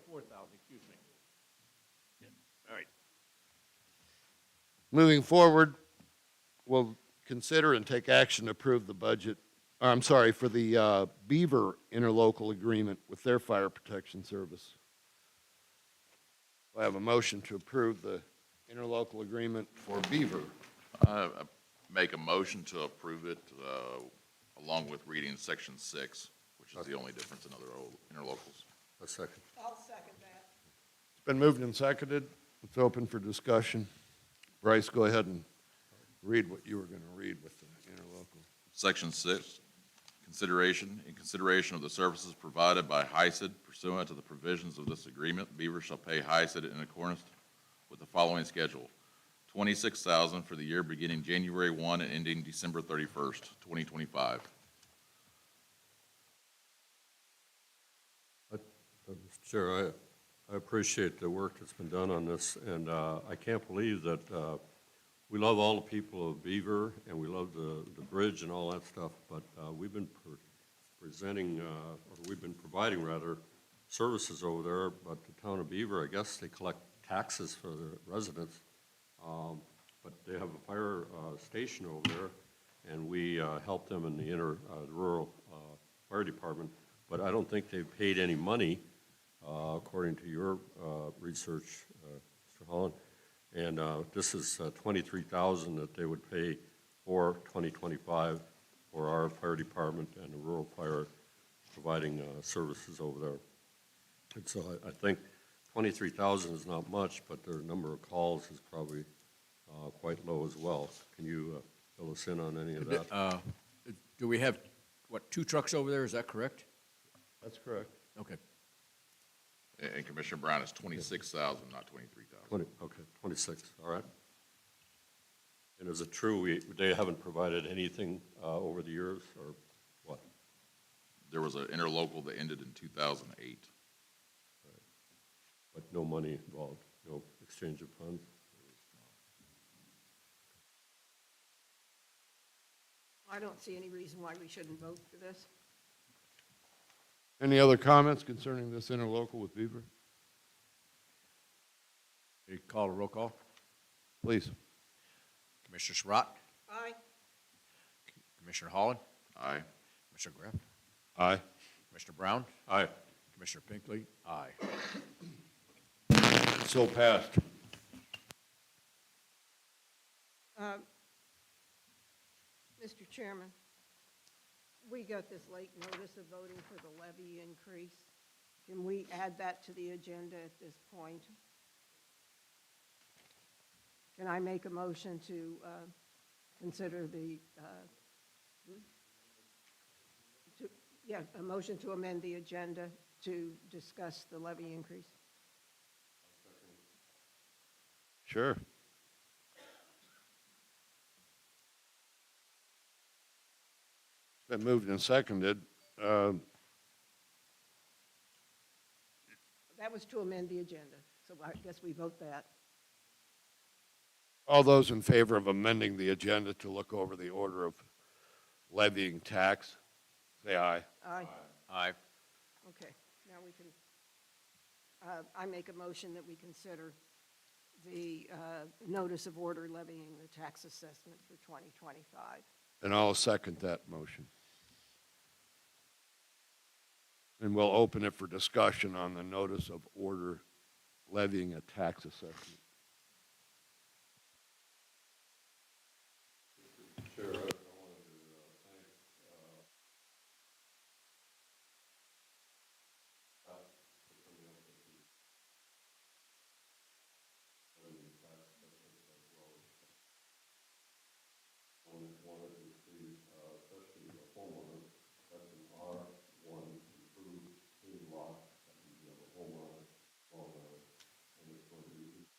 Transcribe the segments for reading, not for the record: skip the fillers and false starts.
4,000, excuse me. Yeah. All right. Moving forward, we'll consider and take action to approve the budget, for the Beaver interlocal agreement with their fire protection service. I have a motion to approve the interlocal agreement for Beaver. I make a motion to approve it, along with reading section 6, which is the only difference in other interlocals. A second. I'll second that. It's been moved and seconded. It's open for discussion. Bryce, go ahead and read what you were going to read with the interlocal. Section 6, in consideration of the services provided by HICID pursuant to the provisions of this agreement, Beaver shall pay HICID in accordance with the following schedule. $26,000 for the year beginning January 1 and ending December 31st, 2025. Mr. Chair, I appreciate the work that's been done on this, and I can't believe that we love all the people of Beaver, and we love the bridge and all that stuff, but we've been providing rather services over there, but the town of Beaver, I guess they collect taxes for the residents, but they have a fire station over there, and we help them in the rural fire department, but I don't think they've paid any money, according to your research, Mr. Holland. And this is $23,000 that they would pay for 2025 for our fire department and the rural fire providing services over there. And so I think $23,000 is not much, but their number of calls is probably quite low as well. Can you fill us in on any of that? Do we have, what, 2 trucks over there? Is that correct? That's correct. Okay. And Commissioner Brown, it's $26,000, not $23,000. Okay, 26, all right. And is it true they haven't provided anything over the years, or what? There was an interlocal that ended in 2008. Right. But no money involved, no exchange of funds? I don't see any reason why we shouldn't vote for this. Any other comments concerning this interlocal with Beaver? You call a roll call. Please. Commissioner Surratt, Aye. Commissioner Holland, Aye. Commissioner Graff, Aye. Commissioner Brown, Aye. Commissioner Pinkley, aye. So passed. Mr. Chairman, we got this late notice of voting for the levy increase. Can we add that to the agenda at this point? Can I make a motion to consider the, a motion to amend the agenda to discuss the levy increase? Sure. Been moved and seconded. That was to amend the agenda, so I guess we vote that. All those in favor of amending the agenda to look over the order of levying tax, say aye. Aye. Aye. Okay, now we can, I make a motion that we consider the notice of order levying the tax assessment for 2025. And I'll second that motion. And we'll open it for discussion on the notice of order levying a tax assessment. Chair, I wanted to thank Scott for coming up with the tax assessment as well. Wanted to see, especially the homeowner, that's an R1 improved city lot, that means you have a home on it, well, and it's going to be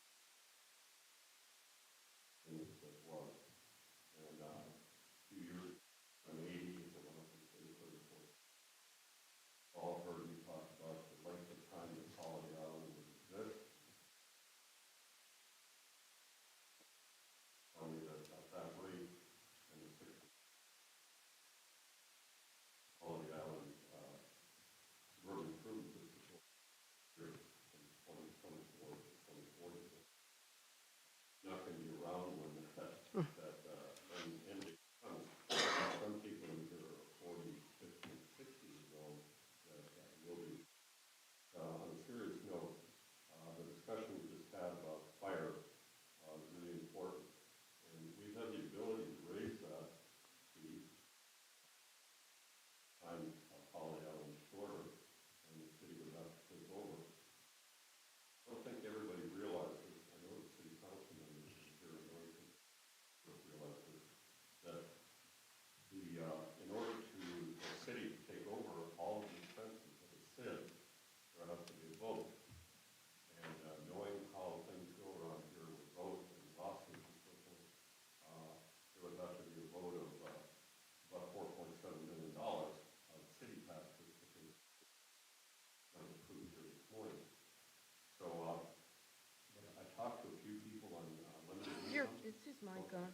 Is his mic on?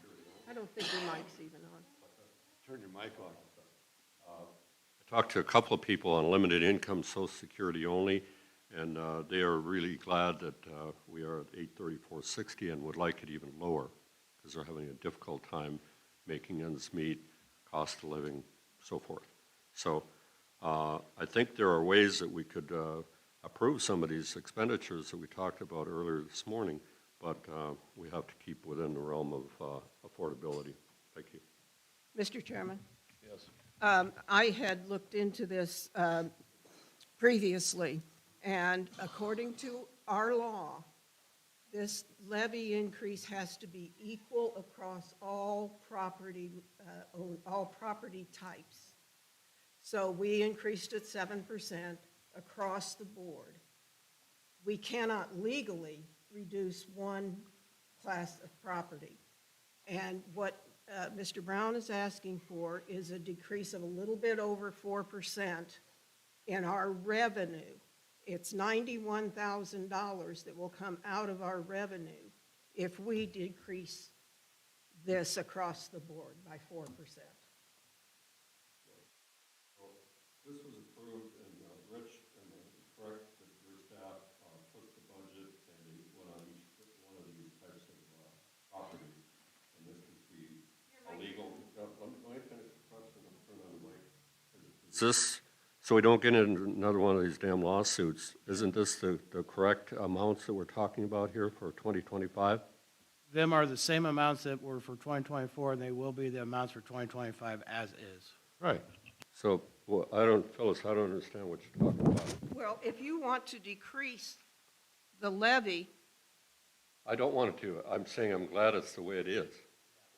I don't think your mic's even on. Turn your mic on. I talked to a couple of people on limited income, Social Security only, and they are really glad that we are at 834.60 and would like it even lower because they're having a difficult time making ends meet, cost of living, so forth. So I think there are ways that we could approve some of these expenditures that we talked about earlier this morning, but we have to keep within the realm of affordability. Thank you. Mr. Chairman? Yes. I had looked into this previously, and according to our law, this levy increase has to be equal across all property types. So we increased it 7% across the board. We cannot legally reduce one class of property. And what Mr. Brown is asking for is a decrease of a little bit over 4% in our revenue. It's $91,000 that will come out of our revenue if we decrease this across the board by 4%. This was approved, and Rich, am I correct that your staff took the budget and they went on each one of these types of properties, and this would be illegal. Let me finish the question. I'm turning on the mic. Is this, so we don't get into another one of these damn lawsuits, isn't this the correct amounts that we're talking about here for 2025? Them are the same amounts that were for 2024, and they will be the amounts for 2025 as is. Right. So, well, Phyllis, I don't understand what you're talking about. Well, if you want to decrease the levy, I don't want it to. I'm saying I'm glad it's the way it is.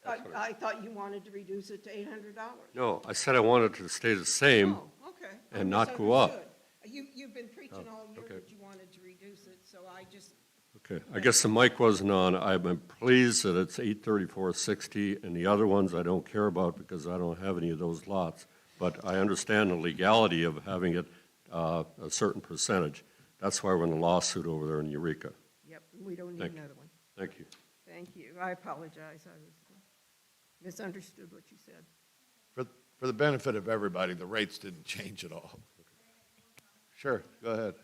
I thought you wanted to reduce it to $800. No, I said I wanted to stay the same. Oh, okay. I and not go up. misunderstood. You've been preaching all year okay. that you wanted to reduce it, so I just, Okay, I guess the mic wasn't on. I'm pleased that it's 834.60, and the other ones I don't care about because I don't have any of those lots. But I understand the legality of having it a certain percentage. That's why we're in a lawsuit over there in Eureka. yep, we don't need Thank you. another one. Thank you. Thank you. I apologize. I misunderstood what you said. For the benefit of everybody, the rates didn't change at all. Sure, go ahead.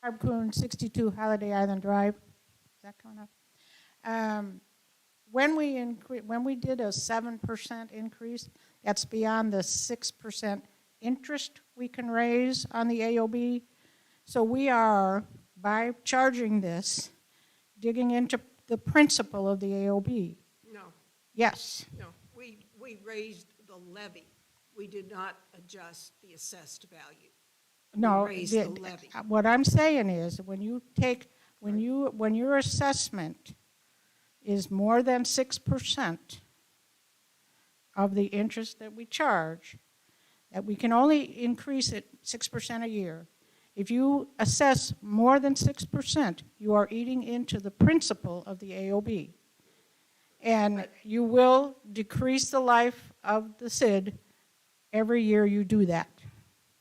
Barb Kuhn, 62 Holiday Island Drive. Is that coming up? When we did a 7% increase, that's beyond the 6% interest we can raise on the AOB. So we are, by charging this, digging into the principle of the AOB. No, Yes. no, we raised the levy. We did not adjust the assessed value. No, raised the levy. what I'm saying is, when your assessment is more than 6% of the interest that we charge, that we can only increase it 6% a year. If you assess more than 6%, you are eating into the principle of the AOB. And you will decrease the life of the SID every year you do that.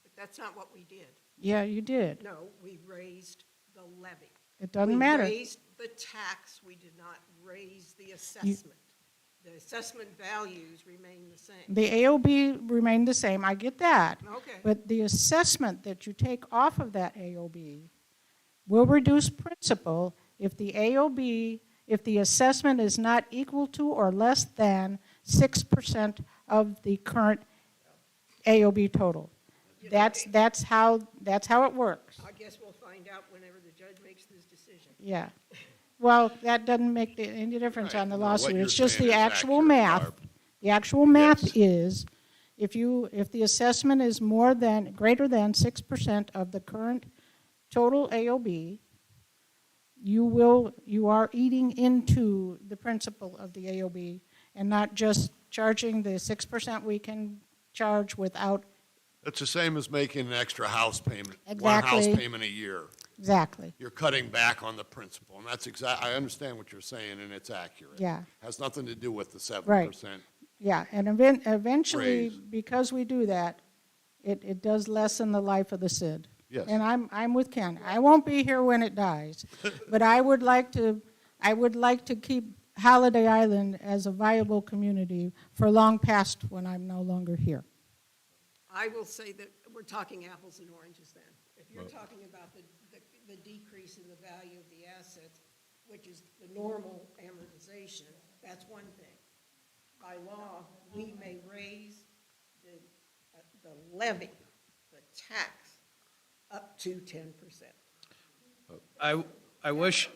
But that's not what we did. Yeah, you did. No, we raised the levy. It doesn't matter. We raised the tax, we did not raise the assessment. The assessment values remain the same. The AOB remained the same, I get that. Okay. But the assessment that you take off of that AOB will reduce principal if the AOB, if the assessment is not equal to or less than 6% of the current AOB total. That's how it works. I guess we'll find out whenever the judge makes this decision. Yeah. Well, that doesn't make any difference on the Right. No, what lawsuit. you're It's just saying the is actual accurate, math. Barb. The actual math Yes. is, if the assessment is greater than 6% of the current total AOB, you are eating into the principle of the AOB and not just charging the 6% we can charge without. It's the same as making an extra house payment, one Exactly. house payment a year. Exactly. You're cutting back on the principal, and that's I understand what you're saying, and it's accurate. Yeah. Has nothing to do with the 7%. Right. Yeah, and eventually, Raise. because we do that, it does lessen the life of the SID. Yes. And I'm with Ken. I won't be here when it dies, but I would like to keep Holiday Island as a viable community for long past when I'm no longer here. I will say that we're talking apples and oranges then. If you're talking about the decrease in the value of the assets, which is the normal amortization, that's one thing. By law, we may raise the levy, the tax, up to 10%. I wish,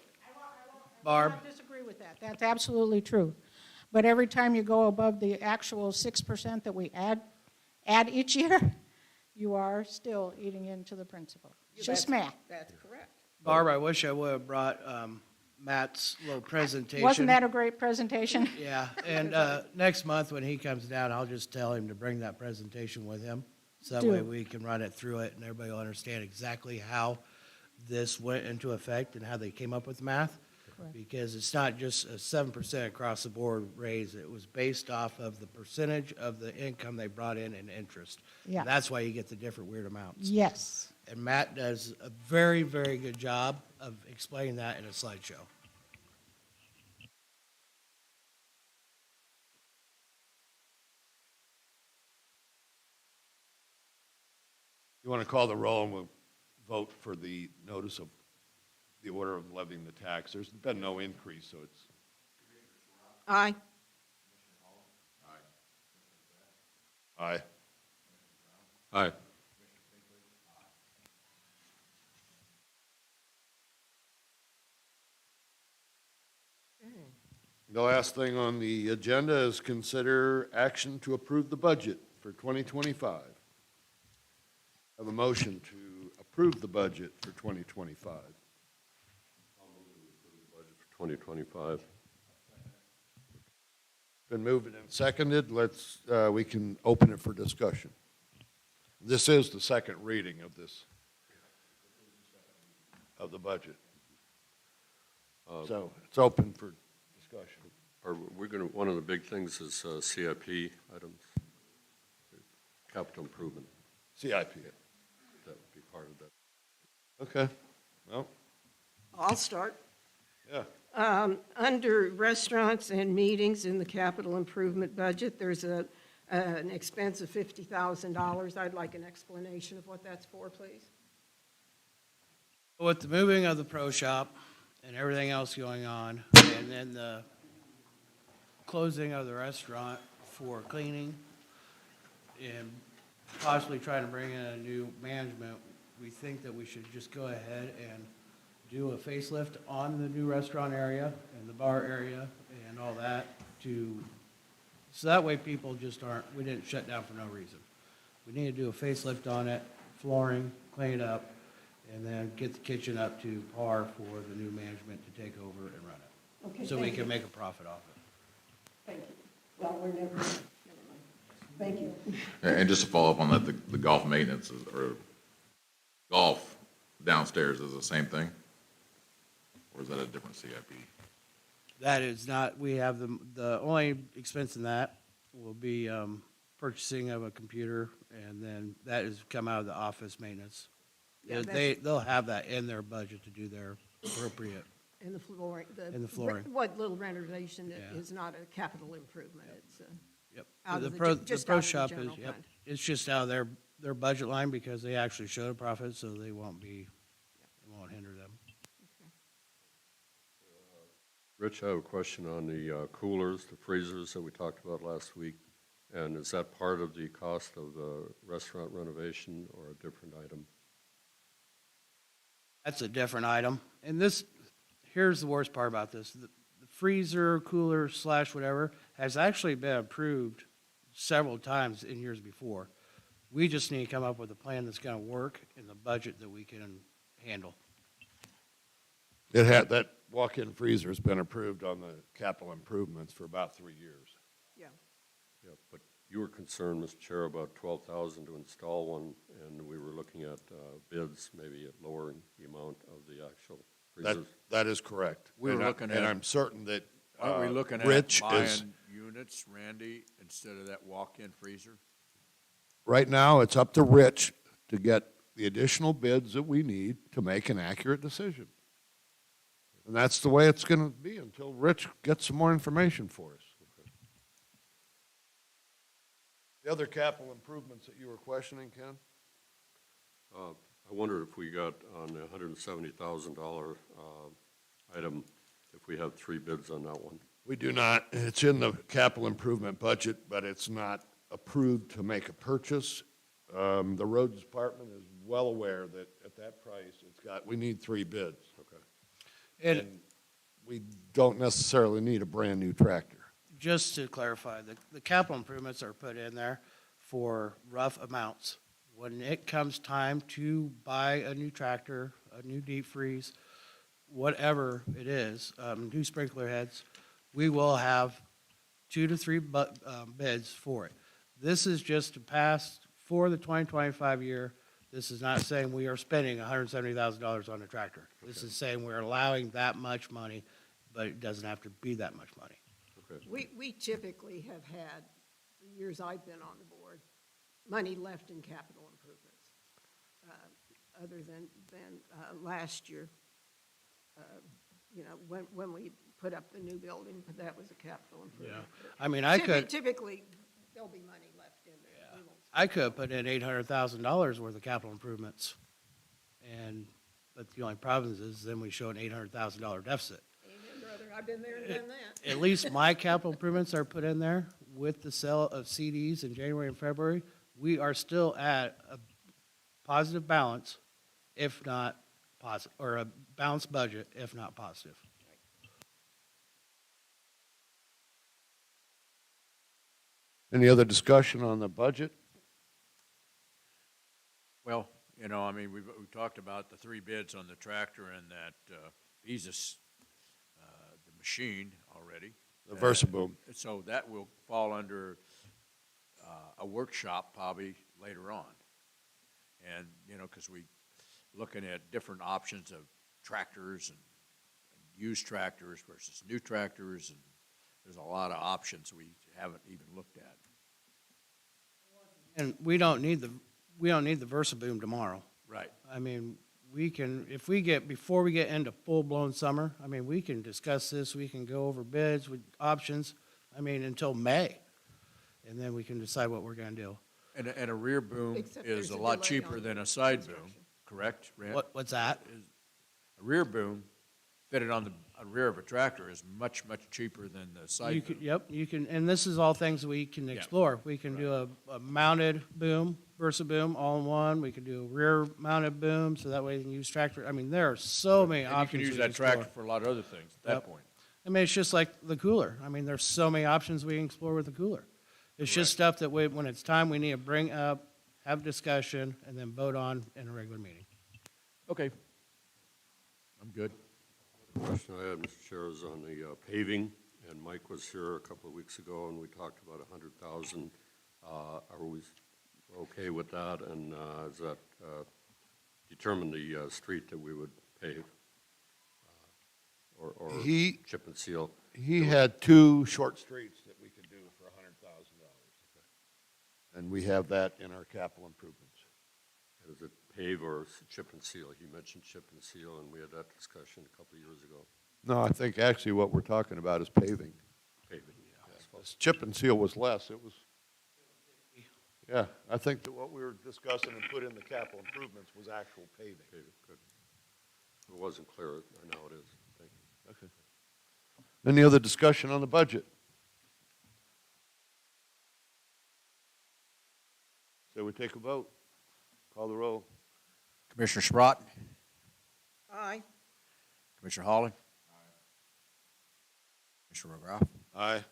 Barb, I disagree with that. That's absolutely true. But every time you go above the actual 6% that we add each year, you are still eating into the principal. It's just math. That's correct. Barb, I wish I would have brought Matt's little presentation. Wasn't that a great presentation? Yeah, and next month when he comes down, I'll just tell him to bring that presentation with him. So that Do. way we can run it through it and everybody will understand exactly how this went into effect and how they came up with the math. Correct. Because it's not just a 7% across the board raise. It was based off of the percentage of the income they brought in interest. Yeah. That's why you get the different weird amounts. Yes. And Matt does a very, very good job of explaining that in a slideshow. You want to call the roll and we'll vote for the notice of the order of levying the tax. There's been no increase, so it's, Aye. aye. Aye. The last thing on the agenda is consider action to approve the budget for 2025. Have a motion to approve the budget for 2025. Budget for 2025. Been moved and seconded. We can open it for discussion. This is the second reading of the budget. So it's open for discussion. We're going to, one of the big things is CIP items, capital improvement. CIP. That would be part of that. Okay. Well, I'll start. yeah. Under restaurants and meetings in the capital improvement budget, there's an expense of $50,000. I'd like an explanation of what that's for, please. With the moving of the pro shop and everything else going on, and then the closing of the restaurant for cleaning and possibly trying to bring in a new management, we think that we should just go ahead and do a facelift on the new restaurant area and the bar area and all that so that way people just we didn't shut down for no reason. We need to do a facelift on it, flooring, clean it up, and then get the kitchen up to par for the new management to take over and run it. Okay, So we thank can you. make a profit off it. Thank you. Well, we're never mind. Thank you. And just to follow up on that, the golf maintenance or golf downstairs is the same thing? Or is that a different CIP? That is not, we have the only expense in that will be purchasing of a computer, and then that is come out of the office maintenance. Yeah, They'll have that in their budget to do their appropriate. And the flooring. And the flooring. What little renovation that Yeah. is not a capital improvement, it's Yep. out The of the pro, gen- just the pro out of the shop general is, yep, fund. it's just out of their budget line because they actually showed a profit, so they won't hinder them. Rich, I have a question on the coolers, the freezers that we talked about last week. And is that part of the cost of the restaurant renovation or a different item? That's a different item. And here's the worst part about this. The freezer, cooler / whatever has actually been approved several times in years before. We just need to come up with a plan that's going to work in the budget that we can handle. That walk-in freezer has been approved on the capital improvements for about 3 years. Yeah. Yeah, but you were concerned, Mr. Chair, about 12,000 to install one, and we were looking at bids, maybe at lowering the amount of the actual freezers. That is correct. We were looking And at- I'm certain that Aren't we looking at Rich is, buying units, Randy, instead of that walk-in freezer? right now, it's up to Rich to get the additional bids that we need to make an accurate decision. And that's the way it's going to be until Rich gets some more information for us. The other capital improvements that you were questioning, Ken? I wondered if we got on the $170,000 item, if we have 3 bids on that one. We do not. It's in the capital improvement budget, but it's not approved to make a purchase. The roads department is well aware that at that price, we need 3 bids. Okay. And We don't necessarily need a brand-new tractor. just to clarify, the capital improvements are put in there for rough amounts. When it comes time to buy a new tractor, a new deep freeze, whatever it is, new sprinkler heads, we will have 2 to 3 bids for it. This is just to pass for the 2025 year. This is not saying we are spending $170,000 on a tractor. This is saying we're allowing that much money, but it doesn't have to be that much money. Okay. We typically have had, the years I've been on the board, money left in capital improvements. Other than last year, when we put up the new building, but that was a capital improvement. I mean, I could, Typically, there'll be money left in there. We won't I could put in $800,000 worth of capital improvements. But the only problem is then we show an $800,000 deficit. Amen, brother, I've been there and done that. At least my capital improvements are put in there with the sale of CDs in January and February. We are still at a positive balance, if not positive, or a balanced budget, if not positive. Any other discussion on the budget? Well, I mean, we've talked about the 3 bids on the tractor and that Vezus, the machine already. The Versaboom. So that will fall under a workshop probably later on. And, because we looking at different options of tractors and used tractors versus new tractors, and there's a lot of options we haven't even looked at. And we don't need the Versaboom tomorrow. Right. I mean, we can, before we get into full-blown summer, I mean, we can discuss this, we can go over bids with options, until May. And then we can decide what we're gonna do. And a rear boom Except is there's a a lot delay cheaper on than a side boom, construction. correct, Rand? What's that? A rear boom fitted on the rear of a tractor is much, much cheaper than the You side could, boom. yep, you can, and this is all things we can explore. We can do a mounted boom, Versaboom, all in one. We can do a rear mounted boom, so that way you can use tractor. I mean, there are so many And you options. can use we that explore. tractor for a lot of other things at that Yep. point. I mean, it's just like the cooler. I mean, there's so many options we can explore with the cooler. It's just stuff that when it's time, we need to bring up, have discussion, and then vote on in a regular meeting. Okay. I'm good. The question I had, Mr. Chair, is on the paving, and Mike was here a couple of weeks ago, and we talked about 100,000. Are we okay with that, and does that determine the street that we would pave? Or He- chip and seal? He had 2 short streets that we could do for $100,000. And we have that in our capital improvements. Is it pave or chip and seal? He mentioned chip and seal, and we had that discussion a couple of years ago. No, I think actually what we're talking about is paving. Paving, yeah. This chip and seal was less, it was, yeah, I think that what we were discussing and put in the capital improvements was actual paving. Paving, good. It wasn't clear, now it is. Thank you. Okay. Any other discussion on the budget? So we take a vote. Call the roll. Commissioner Sprott, Aye. Commissioner Hawley. Commissioner McGrath, Aye.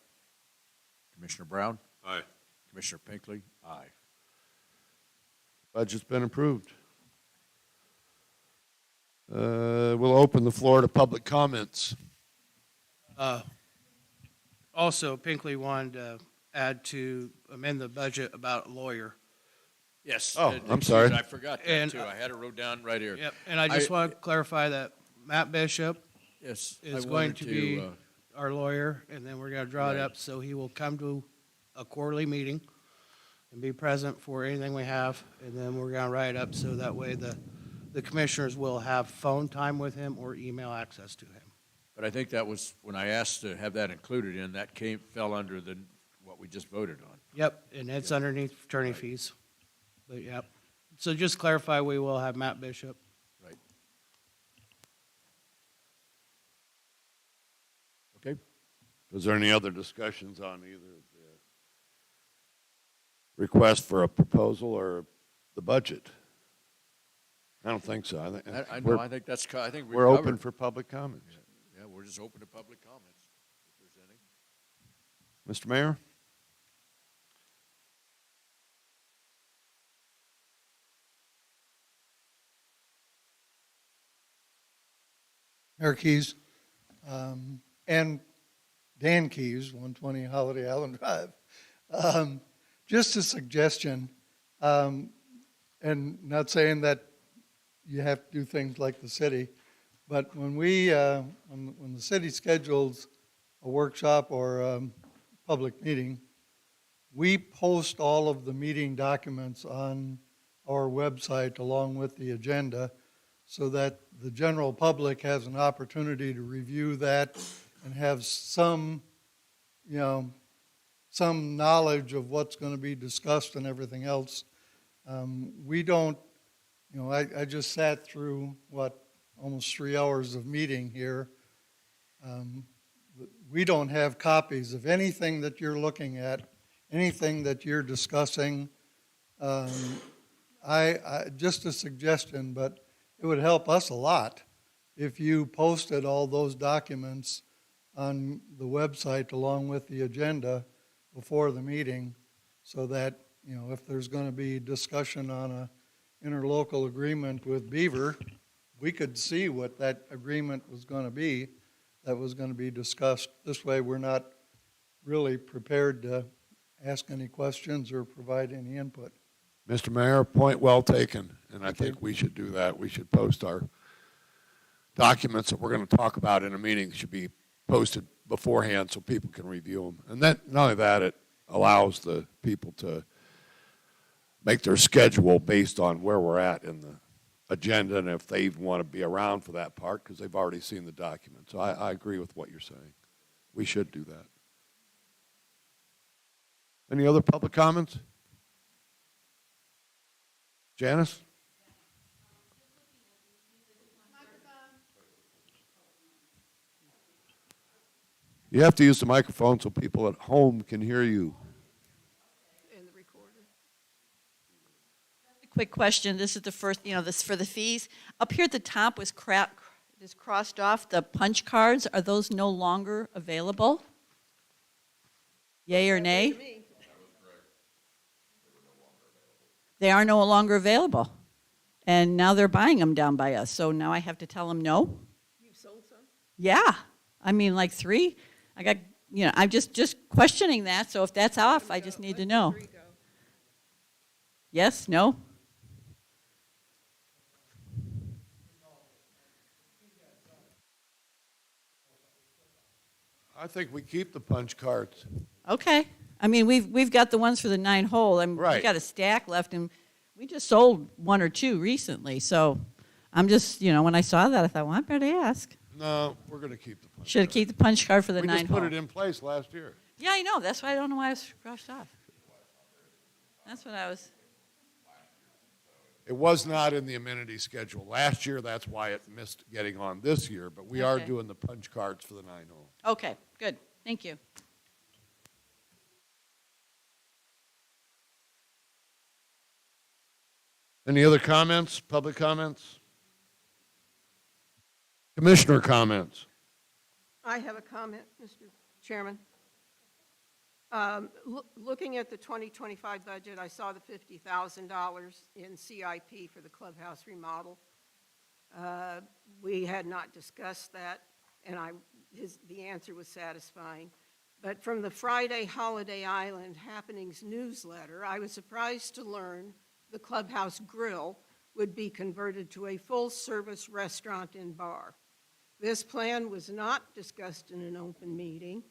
Commissioner Brown, Aye. Commissioner Pinkley, aye. Budget's been approved. We'll open the floor to public comments. Also, Pinkley wanted to amend the budget about a lawyer. Yes. Oh, I'm sorry. I forgot that And, too. I had it wrote down right here. Yep, and I just want to clarify that Matt Bishop Yes. I is going wanted to be uh, our lawyer, and then we're going to draw it Right. up, so he will come to a quarterly meeting, and be present for anything we have, and then we're gonna write it up so that way the commissioners will have phone time with him or email access to him. But I think that was, when I asked to have that included in, that fell under what we just voted on. Yep, and it's underneath attorney fees. But, yep. So just clarify, we will have Matt Bishop. Right. Okay. Was there any other discussions on either the request for a proposal or the budget? I don't think so. I know, I think that's, I think we've we're open covered. for public comments. Yeah, we're just open to public comments, if there's any. Mr. Mayor? Mayor Keys, and Dan Keys, 120 Holiday Island Drive. Just a suggestion, and not saying that you have to do things like the city, but when when the city schedules a workshop or a public meeting, we post all of the meeting documents on our website along with the agenda, so that the general public has an opportunity to review that and have some knowledge of what's going to be discussed and everything else. We don't, I just sat through, almost 3 hours of meeting here. We don't have copies of anything that you're looking at, anything that you're discussing. Just a suggestion, but it would help us a lot if you posted all those documents on the website along with the agenda before the meeting, so that, if there's going to be discussion on a interlocal agreement with Beaver, we could see what that agreement was going to be, that was going to be discussed. This way, we're not really prepared to ask any questions or provide any input. Mr. Mayor, point well taken, and I think we should do that. We should post our documents that we're going to talk about in a meeting, should be posted beforehand so people can review them. And then, not only that, it allows the people to make their schedule based on where we're at in the agenda, and if they even want to be around for that part, because they've already seen the document. So I agree with what you're saying. We should do that. Any other public comments? Janice? You have to use the microphone so people at home can hear you. In the recorder. Quick question, this is the first, this for the fees. Up here at the top was just crossed off, the punch cards, are those no longer available? Yay or nay? To me, They are no longer available. And now they're buying them down by us, so now I have to tell them no? you've sold some? Yeah, I mean, like 3. I got, I'm just questioning that, so if that's off, I just need to know. Where'd the 3 go? Yes, no? I think we keep the punch cards. Okay. I mean, we've got the ones for the 9-hole, and Right. we've got a stack left, and we just sold 1 or 2 recently. So I'm just, when I saw that, I thought, well, I better ask. No, we're going to keep the punch Should card. keep the punch card for the We just 9-hole. put it in place last year. Yeah, I know. That's why I don't know why I was rushed off. That's what I was. It was not in the amenity schedule last year. That's why it missed getting on this year. But we are Okay. doing the punch cards for the 9-hole. Okay, good. Thank you. Any other comments, public comments? Commissioner comments? I have a comment, Mr. Chairman. Looking at the 2025 budget, I saw the $50,000 in CIP for the clubhouse remodel. We had not discussed that, and the answer was satisfying. But from the Friday Holiday Island Happenings newsletter, I was surprised to learn the Clubhouse Grill would be converted to a full-service restaurant and bar. This plan was not discussed in an open meeting.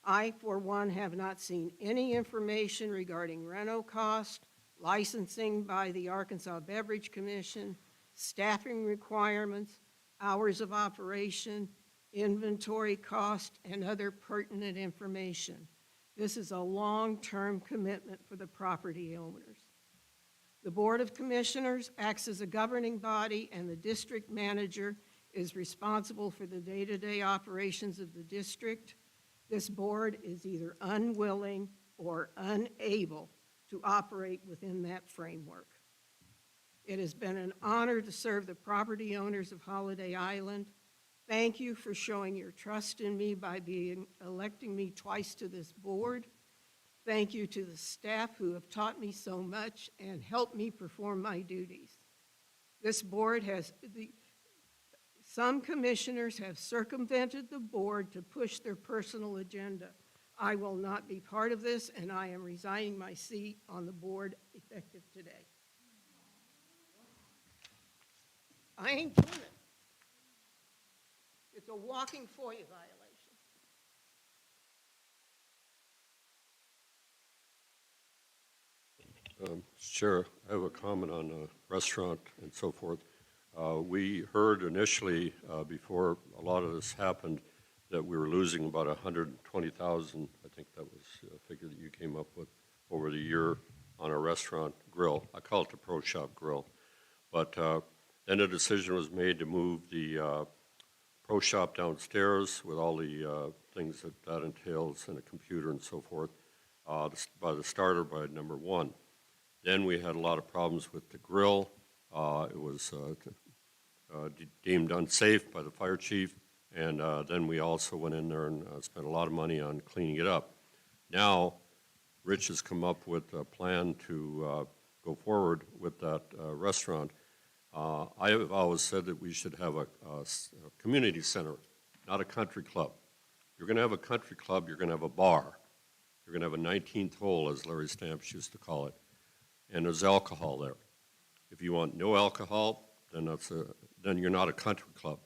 I, for one, have not seen any information regarding reno cost, licensing by the Arkansas Beverage Commission, staffing requirements, hours of operation, inventory cost, and other pertinent information. This is a long-term commitment for the property owners. The Board of Commissioners acts as a governing body, and the district manager is responsible for the day-to-day operations of the district. This board is either unwilling or unable to operate within that framework. It has been an honor to serve the property owners of Holiday Island. Thank you for showing your trust in me by electing me twice to this board. Thank you to the staff who have taught me so much and helped me perform my duties. This board some commissioners have circumvented the board to push their personal agenda. I will not be part of this, and I am resigning my seat on the board effective today. I ain't doing it. It's a walking FOIA violation. Chair, I have a comment on restaurant and so forth. We heard initially, before a lot of this happened, that we were losing about 120,000, I think that was a figure that you came up with, over the year on a restaurant grill. I call it the Pro Shop Grill. But then a decision was made to move the Pro Shop downstairs with all the things that entails and a computer and so forth, by the starter by number one. Then we had a lot of problems with the grill. It was deemed unsafe by the fire chief, and then we also went in there and spent a lot of money on cleaning it up. Now, Rich has come up with a plan to go forward with that restaurant. I have always said that we should have a community center, not a country club. You're going to have a country club, you're going to have a bar. You're going to have a 19th hole, as Larry Stamps used to call it, and there's alcohol there. If you want no alcohol, then you're not a country club.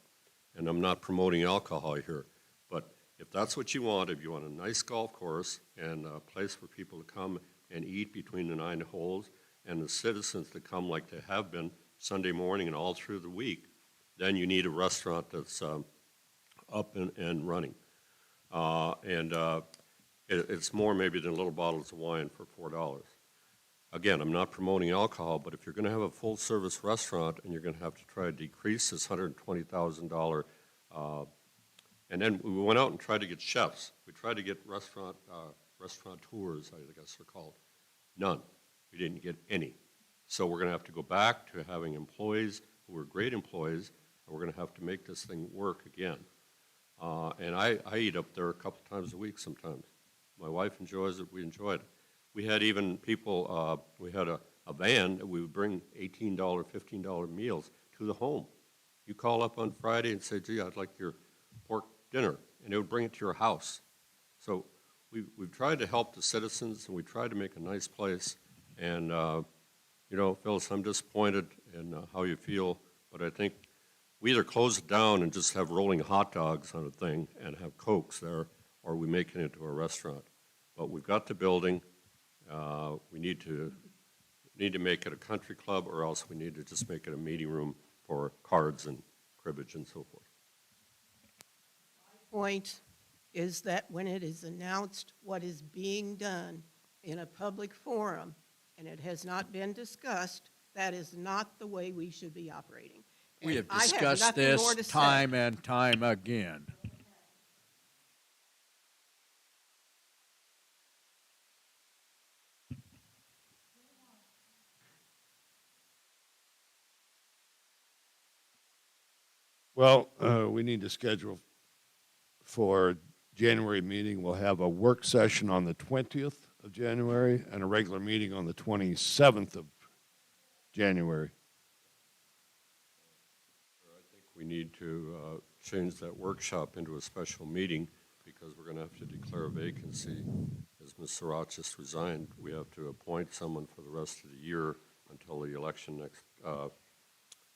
And I'm not promoting alcohol here. But if that's what you want, if you want a nice golf course and a place for people to come and eat between the 9 holes, and the citizens to come like they have been Sunday morning and all through the week, then you need a restaurant that's up and running. It's more maybe than little bottles of wine for $4. Again, I'm not promoting alcohol, but if you're going to have a full-service restaurant and you're going to have to try to decrease this $120,000, and then we went out and tried to get chefs. We tried to get restaurateurs, I guess they're called. None. We didn't get any. So we're going to have to go back to having employees who are great employees, and we're going to have to make this thing work again. And I eat up there a couple times a week sometimes. My wife enjoys it. We enjoy it. We had even people, we had a van that we would bring $18, $15 meals to the home. You call up on Friday and say, gee, I'd like your pork dinner, and they would bring it to your house. So we've tried to help the citizens, and we tried to make a nice place. And, you know, Phyllis, I'm disappointed in how you feel, but I think we either close it down and just have rolling hot dogs on a thing and have Cokes there, or we make it into a restaurant. But we've got the building. We need to make it a country club, or else we need to just make it a meeting room for cards and cribbage and so forth. My point is that when it is announced what is being done in a public forum, and it has not been discussed, that is not the way we should be operating. We And have I discussed nothing this more to say. time and time again. Well, we need to schedule for January meeting. We'll have a work session on the 20th of January and a regular meeting on the 27th of January. I think we need to change that workshop into a special meeting, because we're going to have to declare a vacancy. As Ms. Surratt just resigned, we have to appoint someone for the rest of the year until the election next.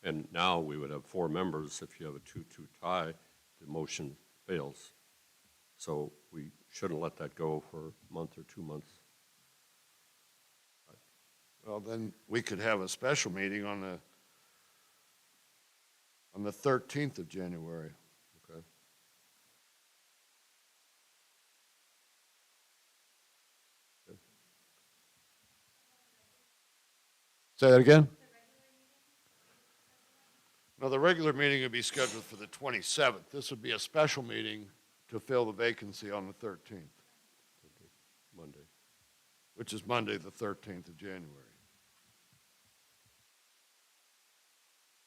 And now we would have 4 members. If you have a 2-2 tie, the motion fails. So we shouldn't let that go for a month or 2 months. Well, then we could have a special meeting on the 13th of January. Okay. Say that again? No, the regular meeting would be scheduled for the 27th. This would be a special meeting to fill the vacancy on the 13th, Monday. which is Monday, the 13th of January.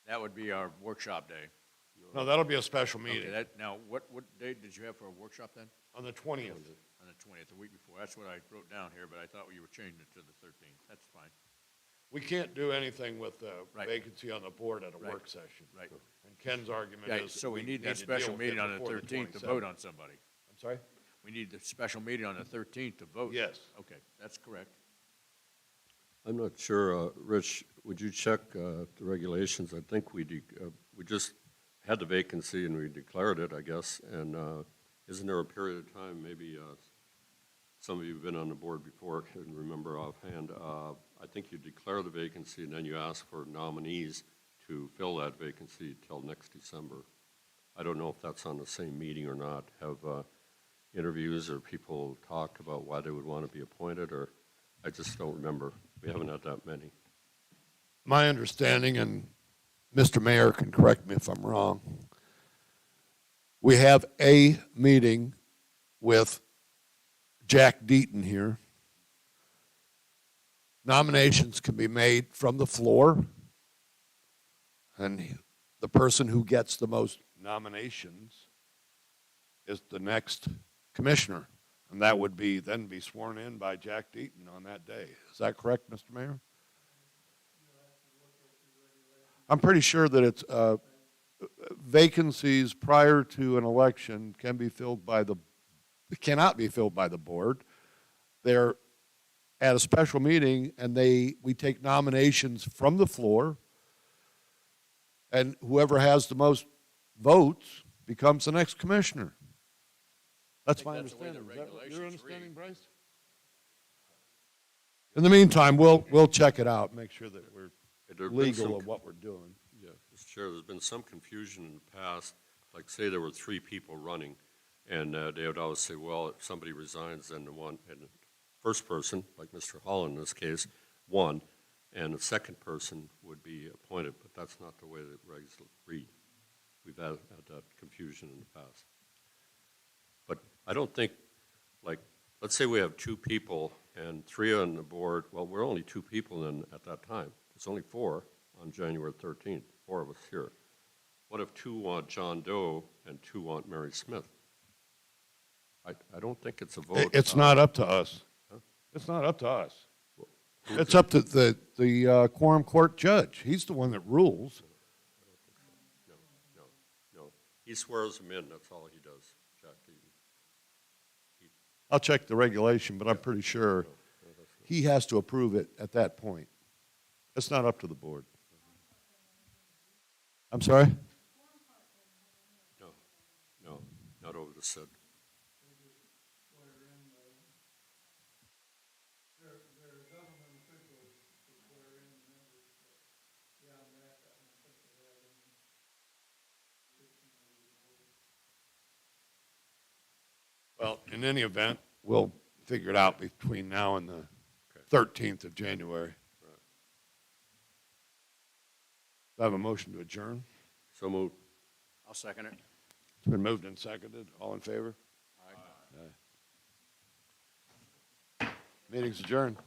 That would be our workshop day. No, that'll be a special Okay, meeting now, what date did you have for a workshop then? on the 20th. On the 20th, the week before. That's what I wrote down here, but I thought you were changing it to the 13th. That's fine. We can't do anything with the Right. vacancy on the board at a Right. work session. Right. And Ken's argument Yeah, is. so we need that to deal special with it meeting on the before 13th to 27th. vote on somebody. I'm sorry? We need the special meeting on the 13th to vote. Yes. Okay, that's correct. I'm not sure, Rich, would you check the regulations? I think we just had the vacancy and we declared it, I guess, and isn't there a period of time, maybe some of you have been on the board before, couldn't remember offhand, I think you declare the vacancy and then you ask for nominees to fill that vacancy till next December. I don't know if that's on the same meeting or not. Have interviews or people talked about why they would want to be appointed, or I just don't remember. We haven't had that many. My understanding, and Mr. Mayor can correct me if I'm wrong, we have a meeting with Jack Deaton here. Nominations can be made from the floor, and the person who gets the most nominations is the next commissioner, and that would then be sworn in by Jack Deaton on that day. Is that correct, Mr. Mayor? I'm pretty sure that it's vacancies prior to an election cannot be filled by the board. They're at a special meeting, and we take nominations from the floor, and whoever has the most votes becomes the next commissioner. That's my that's the way the understanding. Is that what your regulations understanding, read. Bryce? In the meantime, we'll check it out, make sure that we're There've been legal some- of what we're doing. Yeah, Mr. Chair, there's been some confusion in the past, like say there were 3 people running, and they would always say, well, if somebody resigns, then and the first person, like Mr. Holland in this case, won, and the second person would be appointed, but that's not the way that regs read. We've had that confusion in the past. But I don't think, like, let's say we have 2 people and 3 on the board, well, we're only 2 people then at that time. It's only 4 on January 13th, 4 of us here. What if 2 want John Doe and 2 want Mary Smith? I don't think it's a vote. It's not up to us. Huh? It's not up to us. Who's It's up to the quorum court judge. He's the one that rules. No. He swears them in, that's all he does, Jack Deaton. I'll check the regulation, but I'm pretty sure he has to approve it at that point. It's not up to the board. I'm sorry? No, not over the SID. Well, in any event, we'll figure it out between now and the 13th of January. Do I have a motion to adjourn? So moved. I'll second it. It's been moved and seconded. All in favor? Aye. Meeting's adjourned.